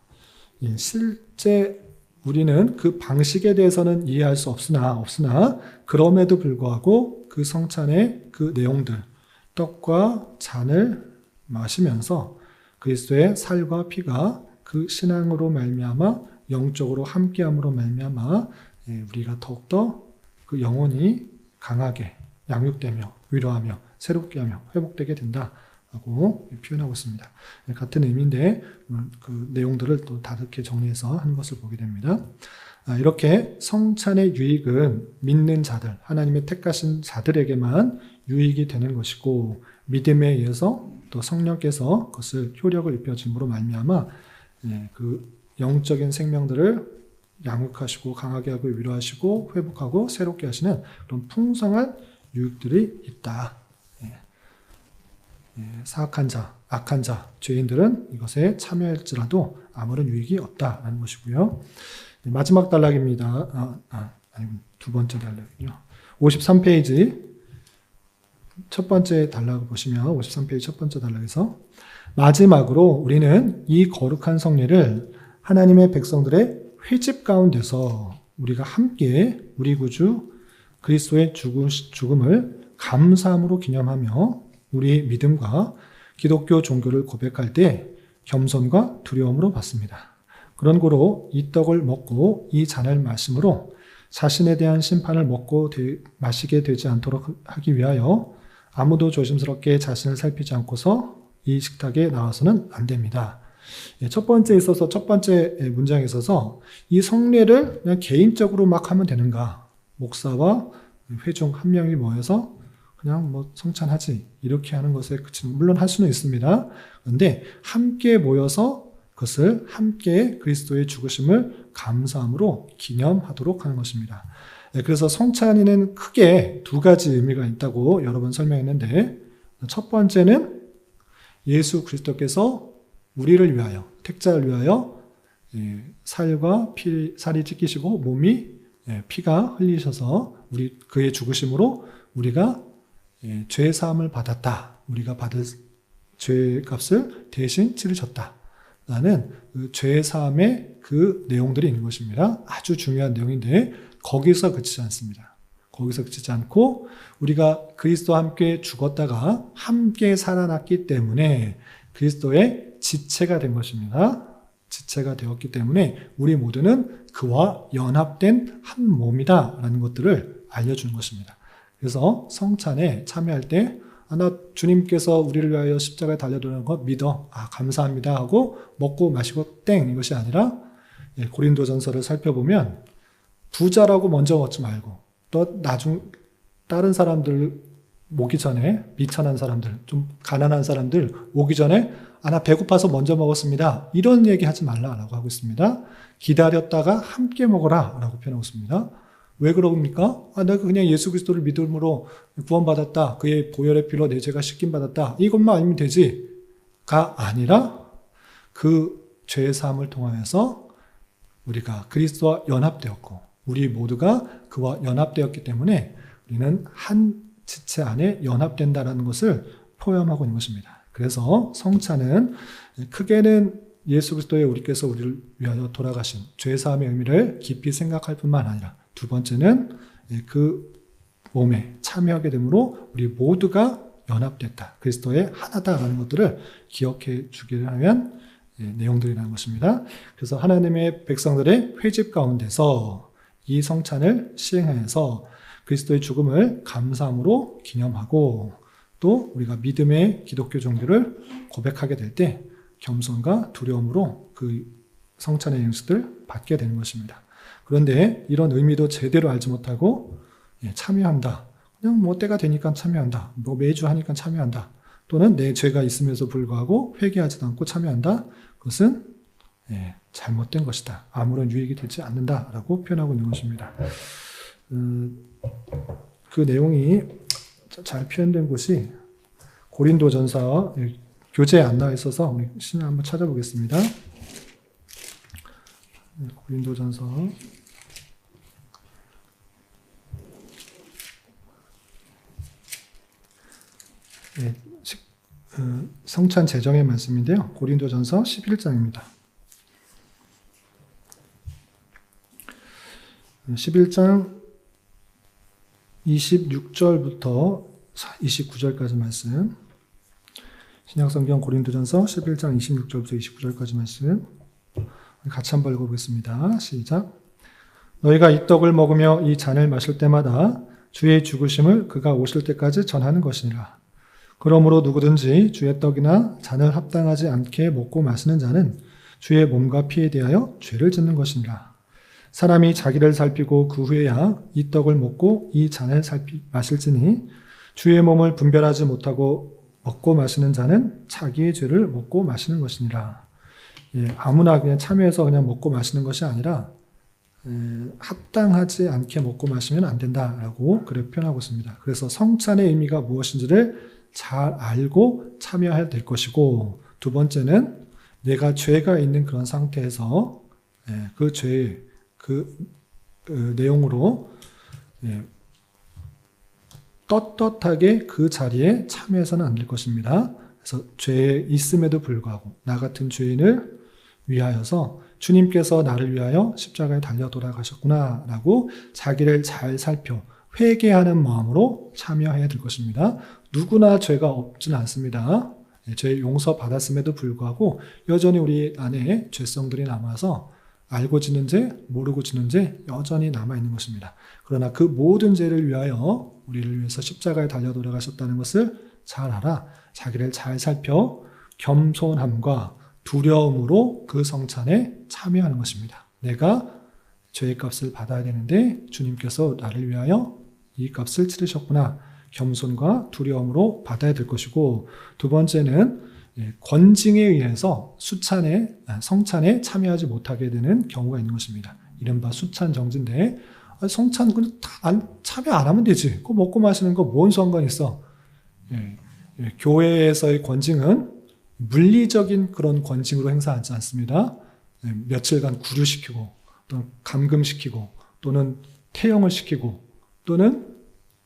실제 우리는 그 방식에 대해서는 이해할 수 없으나 그럼에도 불구하고 그 성찬의 그 내용들, 떡과 잔을 마시면서 그리스도의 살과 피가 그 신앙으로 말미암아 영적으로 함께함으로 말미암아 우리가 더욱더 그 영혼이 강하게 양육되며 위로하며 새롭게 하며 회복되게 된다라고 표현하고 있습니다. 같은 의미인데 그 내용들을 또 다르게 정리해서 하는 것을 보게 됩니다. 이렇게 성찬의 유익은 믿는 자들, 하나님의 택하신 자들에게만 유익이 되는 것이고 믿음에 의해서 또 성령께서 그것을 효력을 입혀줌으로 말미암아 그 영적인 생명들을 양육하시고 강하게 하고 위로하시고 회복하고 새롭게 하시는 그런 풍성한 유익들이 있다. 사악한 자, 악한 자, 죄인들은 이것에 참여할지라도 아무런 유익이 없다라는 것이고요. 마지막 단락입니다. 두 번째 단락이요. 53페이지 첫 번째 단락을 보시면 53페이지 첫 번째 단락에서 마지막으로 우리는 이 거룩한 성례를 하나님의 백성들의 회집 가운데서 우리가 함께 우리 구주 그리스도의 죽음을 감사함으로 기념하며 우리 믿음과 기독교 종교를 고백할 때 겸손과 두려움으로 받습니다. 그런 고로 이 떡을 먹고 이 잔을 마심으로 자신에 대한 심판을 먹고 마시게 되지 않도록 하기 위하여 아무도 조심스럽게 자신을 살피지 않고서 이 식탁에 나와서는 안 됩니다. 첫 번째 문장에 있어서 이 성례를 그냥 개인적으로 막 하면 되는가? 목사와 회중 한 명이 모여서 그냥 성찬하지 이렇게 하는 것에 그치는 물론 할 수는 있습니다. 그런데 함께 모여서 그것을 함께 그리스도의 죽으심을 감사함으로 기념하도록 하는 것입니다. 그래서 성찬에는 크게 두 가지 의미가 있다고 여러 번 설명했는데 첫 번째는 예수 그리스도께서 우리를 위하여 택자를 위하여 살과 살이 찢기시고 몸이 피가 흘리셔서 그의 죽으심으로 우리가 죄 사함을 받았다. 우리가 받을 죄값을 대신 치르셨다. 라는 그 죄 사함의 그 내용들이 있는 것입니다. 아주 중요한 내용인데 거기서 그치지 않습니다. 거기서 그치지 않고 우리가 그리스도와 함께 죽었다가 함께 살아났기 때문에 그리스도의 지체가 된 것입니다. 지체가 되었기 때문에 우리 모두는 그와 연합된 한 몸이다 라는 것들을 알려주는 것입니다. 그래서 성찬에 참여할 때 나 주님께서 우리를 위하여 십자가에 달려드는 거 믿어. 감사합니다 하고 먹고 마시고 땡 이것이 아니라 고린도전서를 살펴보면 부자라고 먼저 먹지 말고 또 다른 사람들 오기 전에 비천한 사람들 좀 가난한 사람들 오기 전에 나 배고파서 먼저 먹었습니다. 이런 얘기 하지 말라라고 하고 있습니다. 기다렸다가 함께 먹어라 라고 표현하고 있습니다. 왜 그럽니까? 내가 그냥 예수 그리스도를 믿음으로 구원받았다. 그의 보혈의 피로 내 죄가 씻김받았다. 이것만 알면 되지. 가 아니라 그 죄 사함을 통하여서 우리가 그리스도와 연합되었고 우리 모두가 그와 연합되었기 때문에 우리는 한 지체 안에 연합된다라는 것을 포함하고 있는 것입니다. 그래서 성찬은 크게는 예수 그리스도의 우리께서 우리를 위하여 돌아가신 죄 사함의 의미를 깊이 생각할 뿐만 아니라 두 번째는 그 몸에 참여하게 되므로 우리 모두가 연합됐다. 그리스도의 하나다라는 것들을 기억해 주기를 하면 내용들이라는 것입니다. 그래서 하나님의 백성들의 회집 가운데서 이 성찬을 시행하여서 그리스도의 죽음을 감사함으로 기념하고 또 우리가 믿음의 기독교 종교를 고백하게 될 때 겸손과 두려움으로 그 성찬의 영식을 받게 되는 것입니다. 그런데 이런 의미도 제대로 알지 못하고 참여한다. 그냥 뭐 때가 되니까 참여한다. 뭐 매주 하니까 참여한다. 또는 내 죄가 있음에도 불구하고 회개하지도 않고 참여한다. 그것은 잘못된 것이다. 아무런 유익이 되지 않는다라고 표현하고 있는 것입니다. 그 내용이 잘 표현된 곳이 고린도전서 교재에 안 나와 있어서 우리 신을 한번 찾아보겠습니다. 고린도전서 성찬 제정의 말씀인데요. 고린도전서 11장입니다. 11장 26절부터 29절까지 말씀. 신약성경 고린도전서 11장 26절부터 29절까지 말씀. 같이 한번 읽어보겠습니다. 시작. 너희가 이 떡을 먹으며 이 잔을 마실 때마다 주의 죽으심을 그가 오실 때까지 전하는 것이니라. 그러므로 누구든지 주의 떡이나 잔을 합당하지 않게 먹고 마시는 자는 주의 몸과 피에 대하여 죄를 짓는 것이니라. 사람이 자기를 살피고 그 후에야 이 떡을 먹고 이 잔을 마실지니 주의 몸을 분별하지 못하고 먹고 마시는 자는 자기의 죄를 먹고 마시는 것이니라. 아무나 그냥 참여해서 그냥 먹고 마시는 것이 아니라 합당하지 않게 먹고 마시면 안 된다라고 그렇게 표현하고 있습니다. 그래서 성찬의 의미가 무엇인지를 잘 알고 참여해야 될 것이고, 두 번째는 내가 죄가 있는 그런 상태에서 그 죄의 내용으로 떳떳하게 그 자리에 참여해서는 안 될 것입니다. 그래서 죄에 있음에도 불구하고 나 같은 죄인을 위하여서 주님께서 나를 위하여 십자가에 달려 돌아가셨구나 라고 자기를 잘 살펴 회개하는 마음으로 참여해야 될 것입니다. 누구나 죄가 없지는 않습니다. 죄 용서 받았음에도 불구하고 여전히 우리 안에 죄성들이 남아서 알고 지는 죄, 모르고 지는 죄 여전히 남아있는 것입니다. 그러나 그 모든 죄를 위하여 우리를 위해서 십자가에 달려 돌아가셨다는 것을 잘 알아 자기를 잘 살펴 겸손함과 두려움으로 그 성찬에 참여하는 것입니다. 내가 죄의 값을 받아야 되는데 주님께서 나를 위하여 이 값을 치르셨구나. 겸손과 두려움으로 받아야 될 것이고, 두 번째는 권징에 의해서 성찬에 참여하지 못하게 되는 경우가 있는 것입니다. 이른바 수찬 정지인데 성찬 참여 안 하면 되지. 그거 먹고 마시는 거 뭔 상관 있어. 교회에서의 권징은 물리적인 그런 권징으로 행사하지 않습니다. 며칠간 구류시키고 또는 감금시키고 또는 태형을 시키고 또는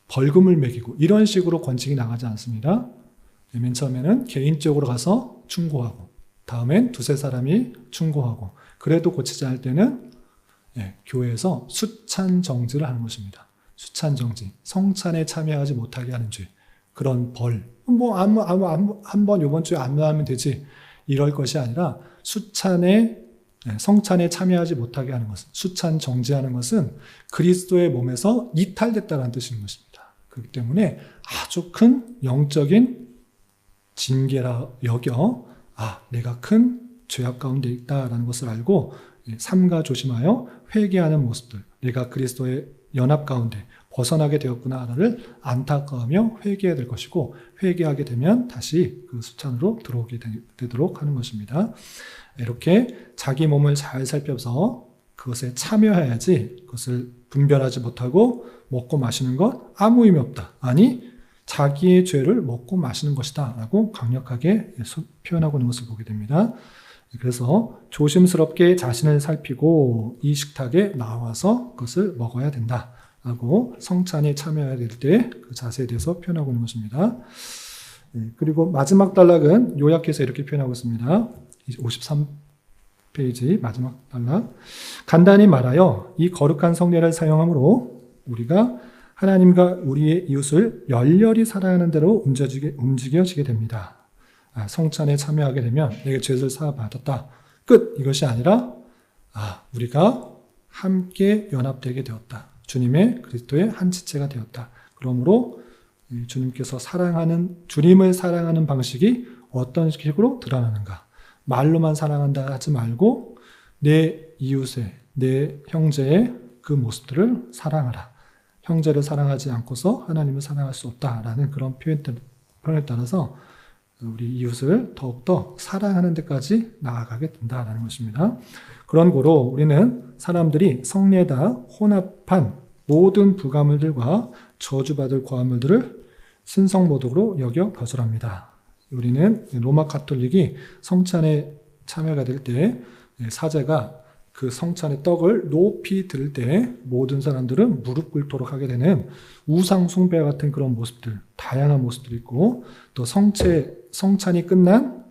벌금을 매기고 이런 식으로 권징이 나가지 않습니다. 맨 처음에는 개인적으로 가서 충고하고 다음엔 두세 사람이 충고하고 그래도 고치지 않을 때는 교회에서 수찬 정지를 하는 것입니다. 수찬 정지, 성찬에 참여하지 못하게 하는 죄, 그런 벌. 한번 이번 주에 안 나오면 되지. 이럴 것이 아니라 성찬에 참여하지 못하게 하는 것은, 수찬 정지하는 것은 그리스도의 몸에서 이탈됐다는 뜻인 것입니다. 그렇기 때문에 아주 큰 영적인 징계라 여겨 내가 큰 죄악 가운데 있다라는 것을 알고 삼가 조심하여 회개하는 모습들, 내가 그리스도의 연합 가운데 벗어나게 되었구나를 안타까워하며 회개해야 될 것이고, 회개하게 되면 다시 그 수찬으로 들어오게 되도록 하는 것입니다. 이렇게 자기 몸을 잘 살펴서 그것에 참여해야지, 그것을 분별하지 못하고 먹고 마시는 것 아무 의미 없다. 아니, 자기의 죄를 먹고 마시는 것이다 라고 강력하게 표현하고 있는 것을 보게 됩니다. 그래서 조심스럽게 자신을 살피고 이 식탁에 나와서 그것을 먹어야 된다 라고 성찬에 참여해야 될 때 그 자세에 대해서 표현하고 있는 것입니다. 그리고 마지막 단락은 요약해서 이렇게 표현하고 있습니다. 53페이지 마지막 단락. 간단히 말하여 이 거룩한 성례를 사용함으로 우리가 하나님과 우리의 이웃을 열렬히 사랑하는 대로 움직여지게 됩니다. 성찬에 참여하게 되면 내게 죄를 사하받았다. 끝! 이것이 아니라 우리가 함께 연합되게 되었다. 주님의 그리스도의 한 지체가 되었다. 그러므로 주님께서 주님을 사랑하는 방식이 어떤 식으로 드러나는가? 말로만 사랑한다 하지 말고 내 이웃의, 내 형제의 그 모습들을 사랑하라. 형제를 사랑하지 않고서 하나님을 사랑할 수 없다라는 그런 표현에 따라서 우리 이웃을 더욱더 사랑하는 데까지 나아가게 된다라는 것입니다. 그런 고로 우리는 사람들이 성례다 혼합한 모든 부가물들과 저주받을 고아물들을 신성모독으로 여겨 거절합니다. 우리는 로마 가톨릭이 성찬에 참여가 될 때 사제가 그 성찬의 떡을 높이 들 때 모든 사람들은 무릎 꿇도록 하게 되는 우상 숭배 같은 그런 모습들, 다양한 모습들이 있고 또 성찬이 끝난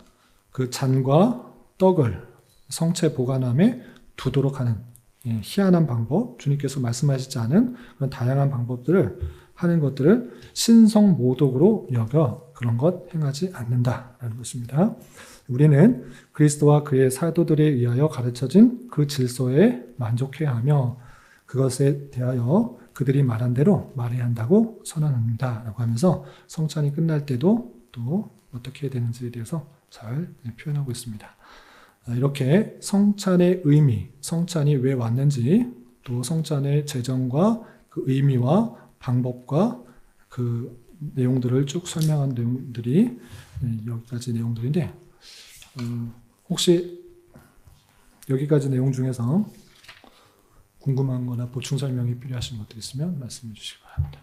그 잔과 떡을 성체 보관함에 두도록 하는 희한한 방법, 주님께서 말씀하시지 않은 그런 다양한 방법들을 하는 것들을 신성모독으로 여겨 그런 것 행하지 않는다라는 것입니다. 우리는 그리스도와 그의 사도들에 의하여 가르쳐진 그 질서에 만족해야 하며 그것에 대하여 그들이 말한 대로 말해야 한다고 선언합니다. 라고 하면서 성찬이 끝날 때도 또 어떻게 해야 되는지에 대해서 잘 표현하고 있습니다. 이렇게 성찬의 의미, 성찬이 왜 왔는지, 또 성찬의 제정과 그 의미와 방법과 그 내용들을 쭉 설명한 내용들이 여기까지 내용들인데, 혹시 여기까지 내용 중에서 궁금한 거나 보충 설명이 필요하신 것들 있으면 말씀해 주시기 바랍니다.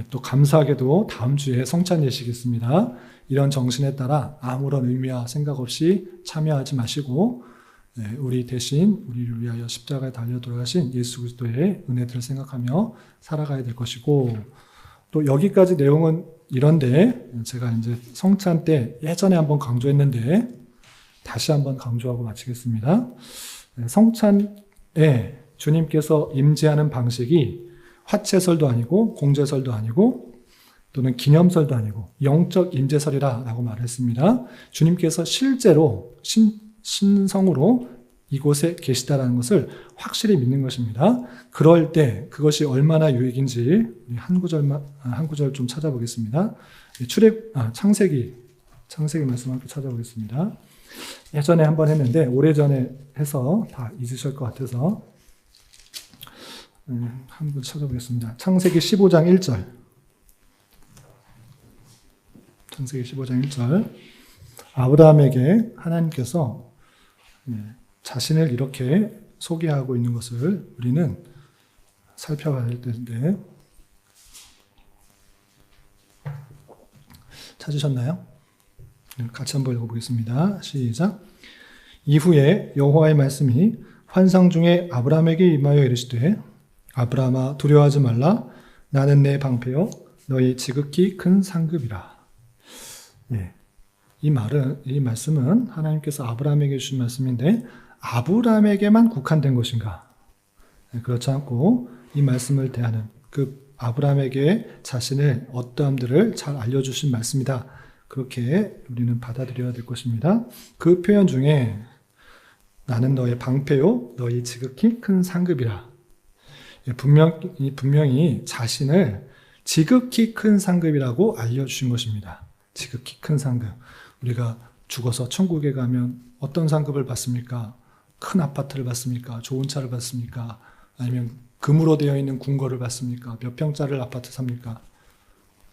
또 감사하게도 다음 주에 성찬 예식이 있습니다. 이런 정신에 따라 아무런 의미와 생각 없이 참여하지 마시고 우리 대신 우리를 위하여 십자가에 달려 돌아가신 예수 그리스도의 은혜들을 생각하며 살아가야 될 것이고, 또 여기까지 내용은 이런데 제가 이제 성찬 때 예전에 한번 강조했는데 다시 한번 강조하고 마치겠습니다. 성찬에 주님께서 임재하는 방식이 화채설도 아니고 공제설도 아니고 또는 기념설도 아니고 영적 임재설이라고 말했습니다. 주님께서 실제로 신성으로 이곳에 계시다라는 것을 확실히 믿는 것입니다. 그럴 때 그것이 얼마나 유익인지 한 구절 좀 찾아보겠습니다. 창세기 말씀 함께 찾아보겠습니다. 예전에 한번 했는데 오래전에 해서 다 잊으실 것 같아서 한번 찾아보겠습니다. 창세기 15장 1절. 창세기 15장 1절. 아브라함에게 하나님께서 자신을 이렇게 소개하고 있는 것을 우리는 살펴봐야 될 텐데, 찾으셨나요? 같이 한번 읽어보겠습니다. 시작. 이후에 여호와의 말씀이 환상 중에 아브라함에게 임하여 이르시되 아브라함아 두려워하지 말라. 나는 내 방패요 너희 지극히 큰 상급이라. 이 말씀은 하나님께서 아브라함에게 주신 말씀인데 아브라함에게만 국한된 것인가? 그렇지 않고 이 말씀을 대하는 그 아브라함에게 자신의 어떠함들을 잘 알려주신 말씀이다. 그렇게 우리는 받아들여야 될 것입니다. 그 표현 중에 나는 너의 방패요 너희 지극히 큰 상급이라. 분명히 자신을 지극히 큰 상급이라고 알려주신 것입니다. 지극히 큰 상급. 우리가 죽어서 천국에 가면 어떤 상급을 받습니까? 큰 아파트를 받습니까? 좋은 차를 받습니까? 아니면 금으로 되어 있는 궁궐을 받습니까? 몇 평짜리 아파트 삽니까?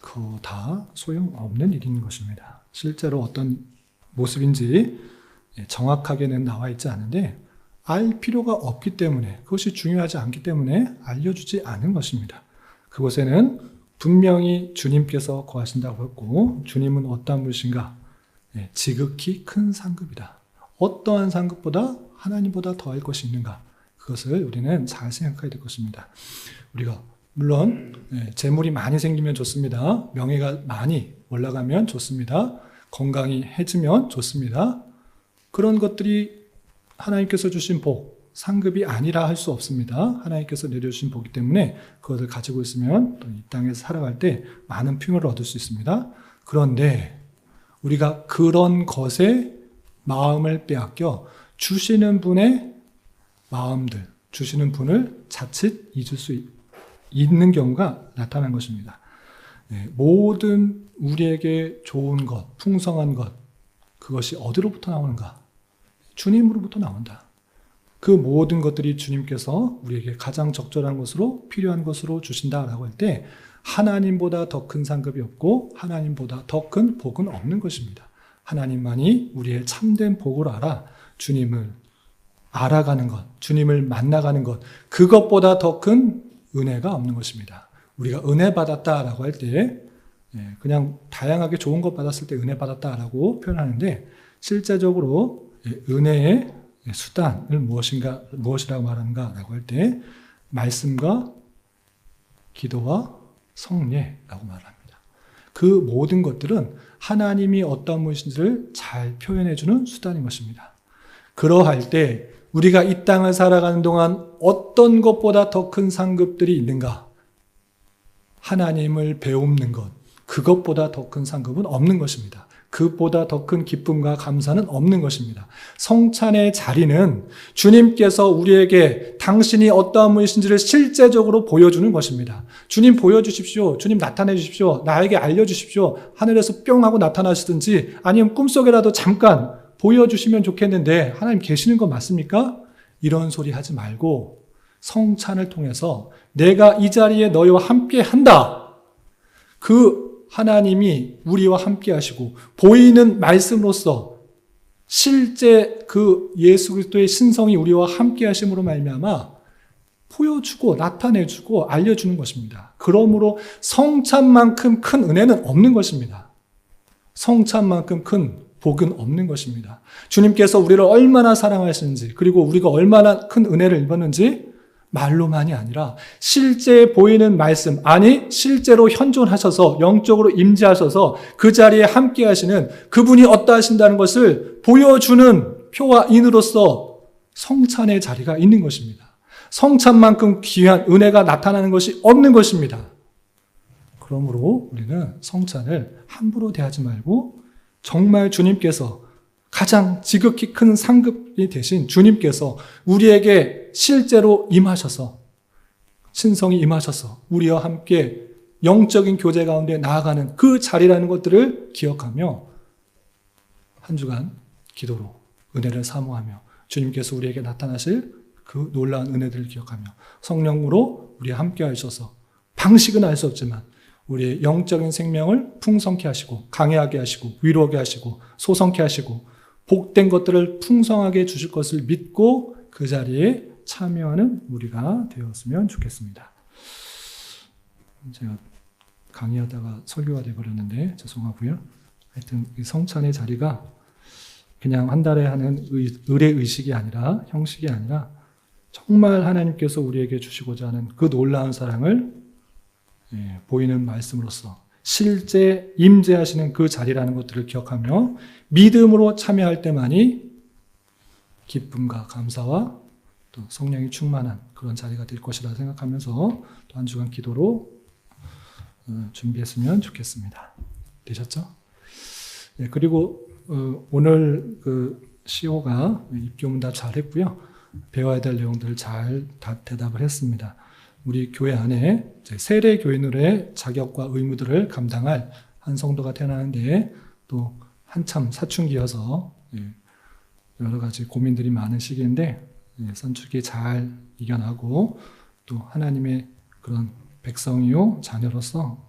그거 다 소용없는 일인 것입니다. 실제로 어떤 모습인지 정확하게는 나와 있지 않은데 알 필요가 없기 때문에, 그것이 중요하지 않기 때문에 알려주지 않은 것입니다. 그곳에는 분명히 주님께서 거하신다고 했고 주님은 어떠한 분이신가? 지극히 큰 상급이다. 어떠한 상급보다 하나님보다 더할 것이 있는가? 그것을 우리는 잘 생각해야 될 것입니다. 우리가 물론 재물이 많이 생기면 좋습니다. 명예가 많이 올라가면 좋습니다. 건강이 해지면 좋습니다. 그런 것들이 하나님께서 주신 복, 상급이 아니라 할 수 없습니다. 하나님께서 내려주신 복이기 때문에 그것을 가지고 있으면 또 이 땅에서 살아갈 때 많은 평화를 얻을 수 있습니다. 그런데 우리가 그런 것에 마음을 빼앗겨 주시는 분의 마음들, 주시는 분을 자칫 잊을 수 있는 경우가 나타난 것입니다. 모든 우리에게 좋은 것, 풍성한 것, 그것이 어디로부터 나오는가? 주님으로부터 나온다. 그 모든 것들이 주님께서 우리에게 가장 적절한 것으로, 필요한 것으로 주신다라고 할 때 하나님보다 더 큰 상급이 없고 하나님보다 더 큰 복은 없는 것입니다. 하나님만이 우리의 참된 복을 알아 주님을 알아가는 것, 주님을 만나가는 것, 그것보다 더 큰 은혜가 없는 것입니다. 우리가 은혜 받았다라고 할 때 그냥 다양하게 좋은 것 받았을 때 은혜 받았다라고 표현하는데 실제적으로 은혜의 수단을 무엇이라고 말하는가라고 할 때 말씀과 기도와 성례라고 말합니다. 그 모든 것들은 하나님이 어떤 분이신지를 잘 표현해주는 수단인 것입니다. 그러할 때 우리가 이 땅을 살아가는 동안 어떤 것보다 더 큰 상급들이 있는가? 하나님을 배우는 것, 그것보다 더 큰 상급은 없는 것입니다. 그보다 더 큰 기쁨과 감사는 없는 것입니다. 성찬의 자리는 주님께서 우리에게 당신이 어떠한 분이신지를 실제적으로 보여주는 것입니다. 주님 보여주십시오. 주님 나타내 주십시오. 나에게 알려주십시오. 하늘에서 뿅 하고 나타나시든지 아니면 꿈속에라도 잠깐 보여주시면 좋겠는데 하나님 계시는 거 맞습니까? 이런 소리 하지 말고 성찬을 통해서 내가 이 자리에 너희와 함께 한다. 그 하나님이 우리와 함께 하시고 보이는 말씀으로써 실제 그 예수 그리스도의 신성이 우리와 함께 하심으로 말미암아 보여주고 나타내주고 알려주는 것입니다. 그러므로 성찬만큼 큰 은혜는 없는 것입니다. 성찬만큼 큰 복은 없는 것입니다. 주님께서 우리를 얼마나 사랑하시는지 그리고 우리가 얼마나 큰 은혜를 입었는지 말로만이 아니라 실제 보이는 말씀, 아니 실제로 현존하셔서 영적으로 임재하셔서 그 자리에 함께 하시는 그분이 어떠하신다는 것을 보여주는 표와 인으로서 성찬의 자리가 있는 것입니다. 성찬만큼 귀한 은혜가 나타나는 것이 없는 것입니다. 그러므로 우리는 성찬을 함부로 대하지 말고 정말 주님께서 가장 지극히 큰 상급이 되신 주님께서 우리에게 실제로 임하셔서 신성이 임하셔서 우리와 함께 영적인 교제 가운데 나아가는 그 자리라는 것들을 기억하며 한 주간 기도로 은혜를 사모하며 주님께서 우리에게 나타나실 그 놀라운 은혜들을 기억하며 성령으로 우리와 함께 하셔서 방식은 알 수 없지만 우리의 영적인 생명을 풍성케 하시고 강해하게 하시고 위로하게 하시고 소성케 하시고 복된 것들을 풍성하게 주실 것을 믿고 그 자리에 참여하는 우리가 되었으면 좋겠습니다. 제가 강의하다가 설교가 되어버렸는데 죄송하고요. 하여튼 이 성찬의 자리가 그냥 한 달에 하는 의례의식이 아니라 형식이 아니라 정말 하나님께서 우리에게 주시고자 하는 그 놀라운 사랑을 보이는 말씀으로써 실제 임재하시는 그 자리라는 것들을 기억하며 믿음으로 참여할 때만이 기쁨과 감사와 또 성령이 충만한 그런 자리가 될 것이라 생각하면서 또 한 주간 기도로 준비했으면 좋겠습니다. 되셨죠? 그리고 오늘 그 시호가 입교문답 잘 했고요. 배워야 될 내용들을 잘 대답을 했습니다. 우리 교회 안에 세례 교인으로의 자격과 의무들을 감당할 한 성도가 태어나는데 또 한참 사춘기여서 여러 가지 고민들이 많은 시기인데 선출기 잘 이겨나고 또 하나님의 그런 백성이요 자녀로서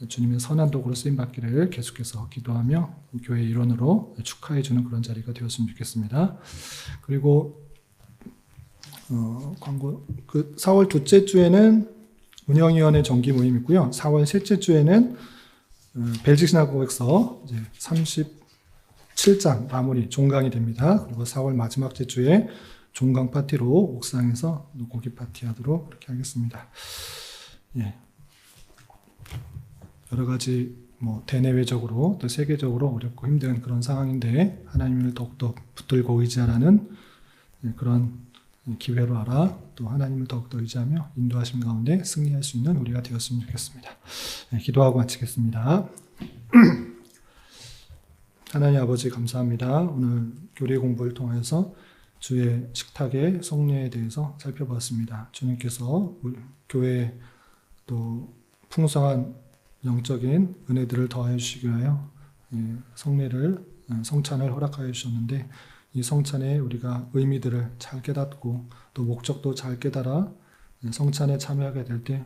주님의 선한 도구로 쓰임받기를 계속해서 기도하며 교회 일원으로 축하해주는 그런 자리가 되었으면 좋겠습니다. 그리고 광고 4월 둘째 주에는 운영위원회 정기 모임 있고요. 4월 셋째 주에는 벨직 신학고백서 7장 마무리 종강이 됩니다. 그리고 4월 마지막 주에 종강 파티로 옥상에서 고기 파티 하도록 그렇게 하겠습니다. 예. 여러 가지 대내외적으로 또 세계적으로 어렵고 힘든 그런 상황인데 하나님을 더욱더 붙들고 의지하라는 그런 기회로 알아 또 하나님을 더욱더 의지하며 인도하심 가운데 승리할 수 있는 우리가 되었으면 좋겠습니다. 기도하고 마치겠습니다. 하나님 아버지 감사합니다. 오늘 교리 공부를 통해서 주의 식탁의 성례에 대해서 살펴봤습니다. 주님께서 우리 교회에 또 풍성한 영적인 은혜들을 더하여 주시기 위하여 성례를 성찬을 허락하여 주셨는데 이 성찬에 우리가 의미들을 잘 깨닫고 또 목적도 잘 깨달아 성찬에 참여하게 될 때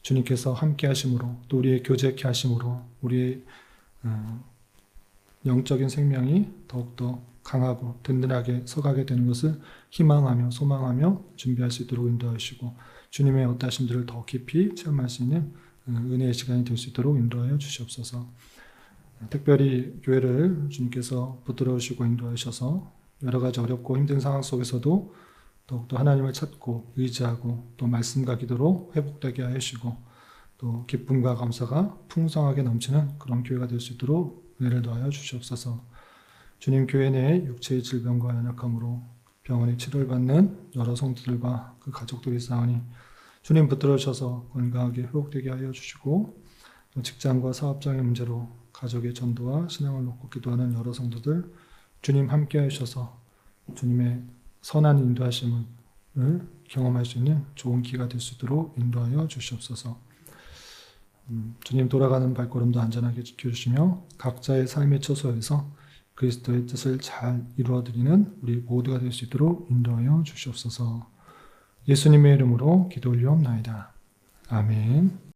주님께서 함께 하심으로 또 우리의 교제케 하심으로 우리의 영적인 생명이 더욱더 강하고 든든하게 서가게 되는 것을 희망하며 소망하며 준비할 수 있도록 인도하여 주시고 주님의 어떠하심들을 더 깊이 체험할 수 있는 은혜의 시간이 될 수 있도록 인도하여 주시옵소서. 특별히 교회를 주님께서 붙들어 주시고 인도하여 주셔서 여러 가지 어렵고 힘든 상황 속에서도 더욱더 하나님을 찾고 의지하고 또 말씀과 기도로 회복되게 하여 주시고 또 기쁨과 감사가 풍성하게 넘치는 그런 교회가 될 수 있도록 은혜를 더하여 주시옵소서. 주님 교회 내 육체의 질병과 연약함으로 병원에 치료를 받는 여러 성도들과 그 가족들이 있사오니 주님 붙들어 주셔서 건강하게 회복되게 하여 주시고 또 직장과 사업장의 문제로 가족의 전도와 신앙을 놓고 기도하는 여러 성도들 주님 함께 하셔서 주님의 선한 인도하심을 경험할 수 있는 좋은 기회가 될 수 있도록 인도하여 주시옵소서. 주님 돌아가는 발걸음도 안전하게 지켜주시며 각자의 삶의 처소에서 그리스도의 뜻을 잘 이루어드리는 우리 모두가 될 수 있도록 인도하여 주시옵소서. 예수님의 이름으로 기도 올리옵나이다. 아멘.